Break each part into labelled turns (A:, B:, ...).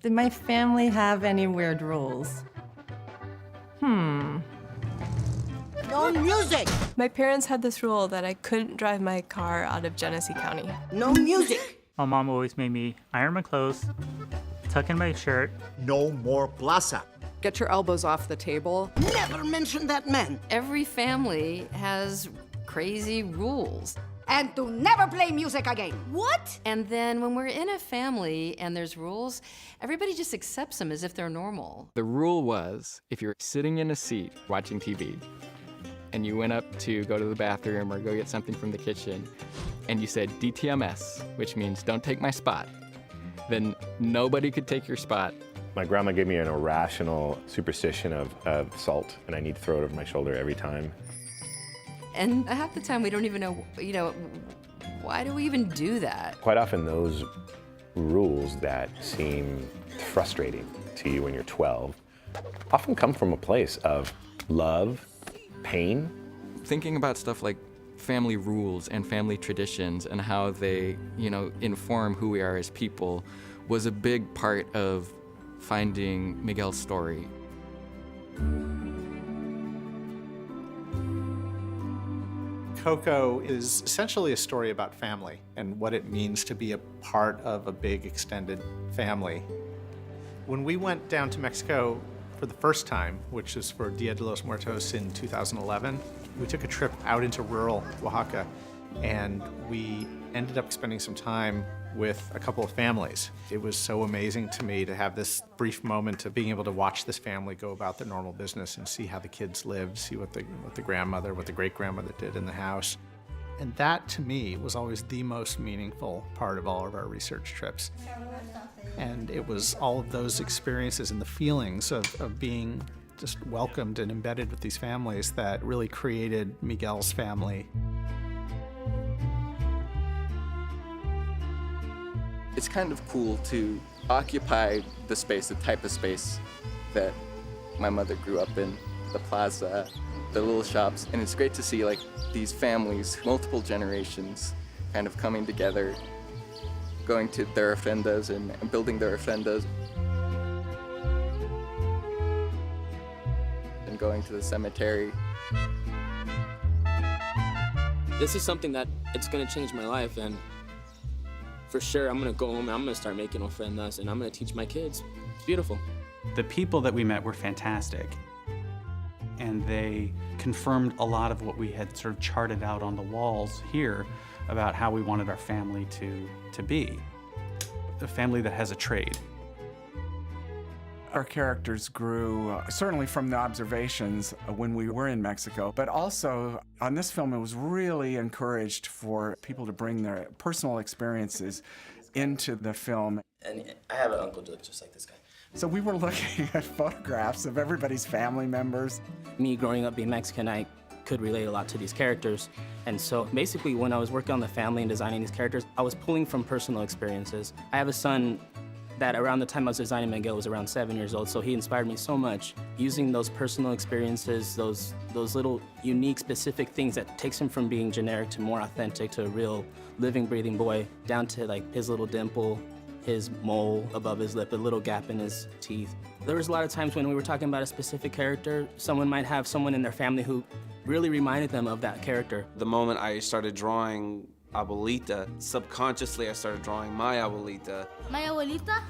A: Did my family have any weird rules?
B: No music!
C: My parents had this rule that I couldn't drive my car out of Genesee County.
B: No music!
D: My mom always made me iron my clothes, tuck in my shirt.
E: No more plaza.
F: Get your elbows off the table.
B: Never mention that man!
G: Every family has crazy rules.
H: And to never play music again.
G: What? And then when we're in a family and there's rules, everybody just accepts them as if they're normal.
I: The rule was, if you're sitting in a seat watching TV, and you went up to go to the bathroom or go get something from the kitchen, and you said DTMS, which means don't take my spot, then nobody could take your spot.
J: My grandma gave me an irrational superstition of salt, and I need to throw it over my shoulder every time.
G: And half the time we don't even know, why do we even do that?
J: Quite often those rules that seem frustrating to you when you're 12 often come from a place of love, pain.
I: Thinking about stuff like family rules and family traditions and how they, inform who we are as people was a big part of finding Miguel's story.
K: Coco is essentially a story about family and what it means to be a part of a big extended family. When we went down to Mexico for the first time, which is for Dia de los Muertos in 2011, we took a trip out into rural Oaxaca, and we ended up spending some time with a couple of families. It was so amazing to me to have this brief moment of being able to watch this family go about their normal business and see how the kids lived, see what the grandmother, what the great-grandmother did in the house. And that, to me, was always the most meaningful part of all of our research trips. And it was all of those experiences and the feelings of being just welcomed and embedded with these families that really created Miguel's family.
I: It's kind of cool to occupy the space, the type of space that my mother grew up in, the plaza, the little shops, and it's great to see these families, multiple generations, kind of coming together, going to their ofrendas and building their ofrendas, and going to the cemetery.
L: This is something that it's gonna change my life, and for sure, I'm gonna go home and I'm gonna start making ofrendas and I'm gonna teach my kids. It's beautiful.
M: The people that we met were fantastic. And they confirmed a lot of what we had sort of charted out on the walls here about how we wanted our family to be. A family that has a trade.
N: Our characters grew certainly from the observations when we were in Mexico, but also on this film it was really encouraged for people to bring their personal experiences into the film.
L: And I have an uncle just like this guy.
N: So we were looking at photographs of everybody's family members.
L: Me growing up being Mexican, I could relate a lot to these characters. And so basically when I was working on the family and designing these characters, I was pulling from personal experiences. I have a son that around the time I was designing Miguel was around 7 years old, so he inspired me so much. Using those personal experiences, those little unique, specific things that takes him from being generic to more authentic to a real living, breathing boy, down to his little dimple, his mole above his lip, a little gap in his teeth. There was a lot of times when we were talking about a specific character, someone might have someone in their family who really reminded them of that character.
O: The moment I started drawing Abuelita, subconsciously I started drawing my Abuelita.
H: My abuelita?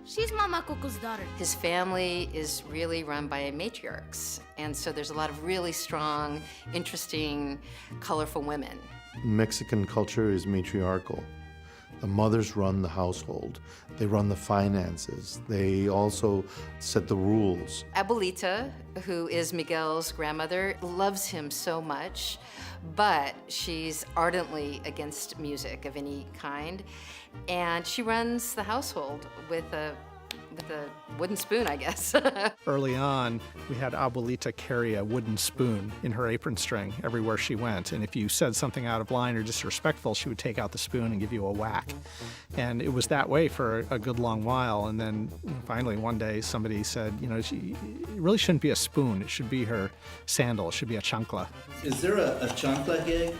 H: She's Mama Coco's daughter.
G: His family is really run by matriarchs, and so there's a lot of really strong, interesting, colorful women.
E: Mexican culture is matriarchal. The mothers run the household. They run the finances. They also set the rules.
G: Abuelita, who is Miguel's grandmother, loves him so much, but she's ardently against music of any kind, and she runs the household with a wooden spoon, I guess.
K: Early on, we had Abuelita carry a wooden spoon in her apron string everywhere she went, and if you said something out of line or disrespectful, she would take out the spoon and give you a whack. And it was that way for a good long while, and then finally one day somebody said, it really shouldn't be a spoon, it should be her sandal, it should be a chancla.
P: Is there a chancla gag?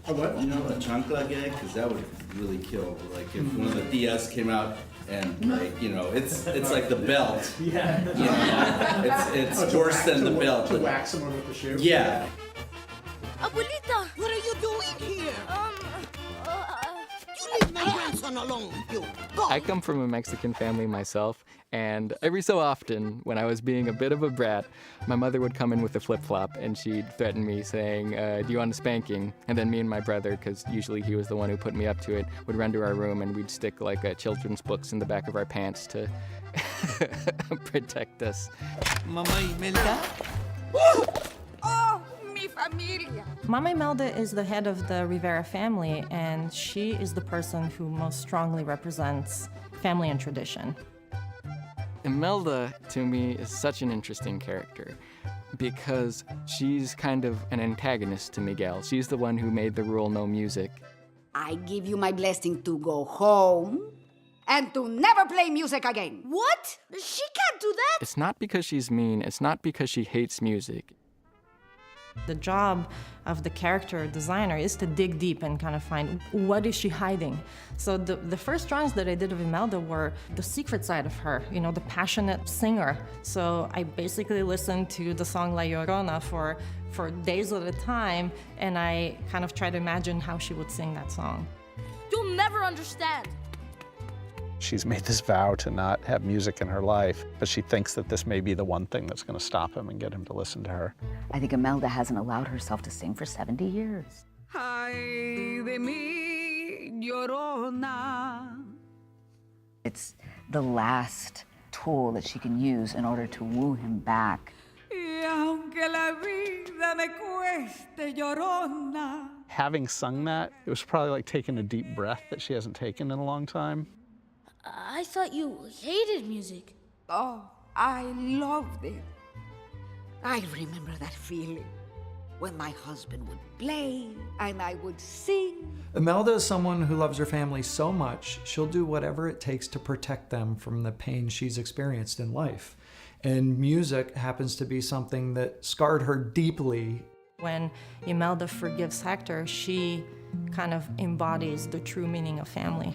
P: A what? A chancla gag? Because that would really kill. Like if one of the Diaz came out and like, you know, it's like the belt. Yeah. You know, it's worse than the belt.
K: To whack someone with the shoe?
P: Yeah.
H: Abuelita, what are you doing here?
B: You leave my grandson alone, you. Go.
I: I come from a Mexican family myself, and every so often, when I was being a bit of a brat, my mother would come in with a flip-flop, and she'd threaten me, saying, do you want a spanking? And then me and my brother, because usually he was the one who put me up to it, would run to our room, and we'd stick like children's books in the back of our pants to protect us.
P: Mama Imelda?
H: Oh, mi familia.
A: Mama Imelda is the head of the Rivera family, and she is the person who most strongly represents family and tradition.
I: Imelda, to me, is such an interesting character because she's kind of an antagonist to Miguel. She's the one who made the rule no music.
H: I give you my blessing to go home and to never play music again. What? She can't do that.
I: It's not because she's mean, it's not because she hates music.
A: The job of the character designer is to dig deep and kind of find what is she hiding. So the first drawings that I did of Imelda were the secret side of her, you know, the passionate singer. So I basically listened to the song La Llorona for days at a time, and I kind of tried to imagine how she would sing that song.
H: You'll never understand.
K: She's made this vow to not have music in her life, but she thinks that this may be the one thing that's going to stop him and get him to listen to her.
Q: I think Imelda hasn't allowed herself to sing for 70 years.
H: Ay de mi llorona.
Q: It's the last tool that she can use in order to woo him back.
H: Y aunque la vida me cueste llorona.
K: Having sung that, it was probably like taking a deep breath that she hasn't taken in a long time.
H: I thought you hated music. Oh, I loved it. I remember that feeling when my husband would play and I would sing.
R: Imelda is someone who loves her family so much, she'll do whatever it takes to protect them from the pain she's experienced in life. And music happens to be something that scarred her deeply.
A: When Imelda forgives Hector, she kind of embodies the true meaning of family.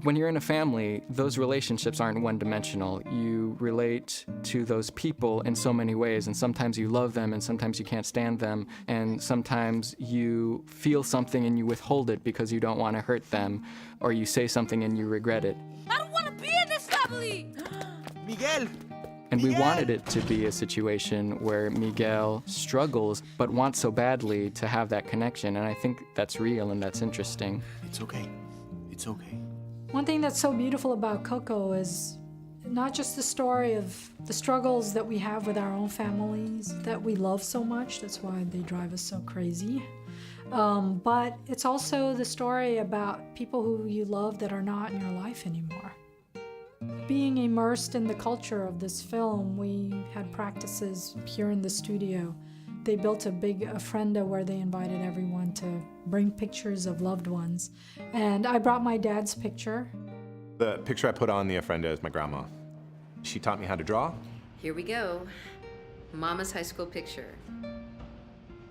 I: When you're in a family, those relationships aren't one-dimensional. You relate to those people in so many ways, and sometimes you love them, and sometimes you can't stand them, and sometimes you feel something and you withhold it because you don't want to hurt them, or you say something and you regret it.
H: I don't want to be in this family!
P: Miguel!
I: And we wanted it to be a situation where Miguel struggles, but wants so badly to have that connection, and I think that's real and that's interesting.
P: It's okay. It's okay.
S: One thing that's so beautiful about Coco is not just the story of the struggles that we have with our own families that we love so much, that's why they drive us so crazy, but it's also the story about people who you love that are not in your life anymore. Being immersed in the culture of this film, we had practices here in the studio. They built a big ofrenda where they invited everyone to bring pictures of loved ones. And I brought my dad's picture.
T: The picture I put on the ofrenda is my grandma. She taught me how to draw.
G: Here we go. Mama's high school picture.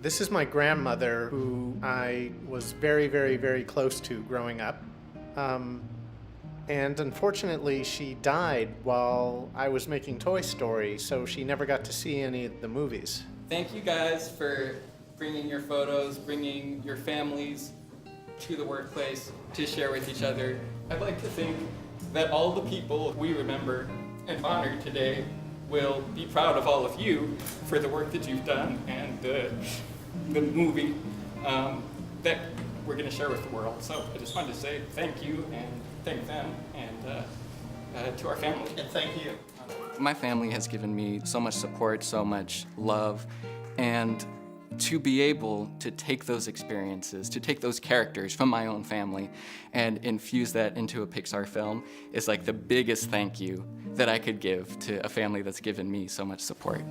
K: This is my grandmother, who I was very, very, very close to growing up. And unfortunately, she died while I was making Toy Story, so she never got to see any of the movies.
I: Thank you guys for bringing your photos, bringing your families to the workplace to share with each other. I'd like to think that all the people we remember and honor today will be proud of all of you for the work that you've done and the movie that we're going to share with the world. So I just wanted to say thank you and thank them and to our family.
K: And thank you.
I: My family has given me so much support, so much love, and to be able to take those experiences, to take those characters from my own family and infuse that into a Pixar film is like the biggest thank you that I could give to a family that's given me so much support.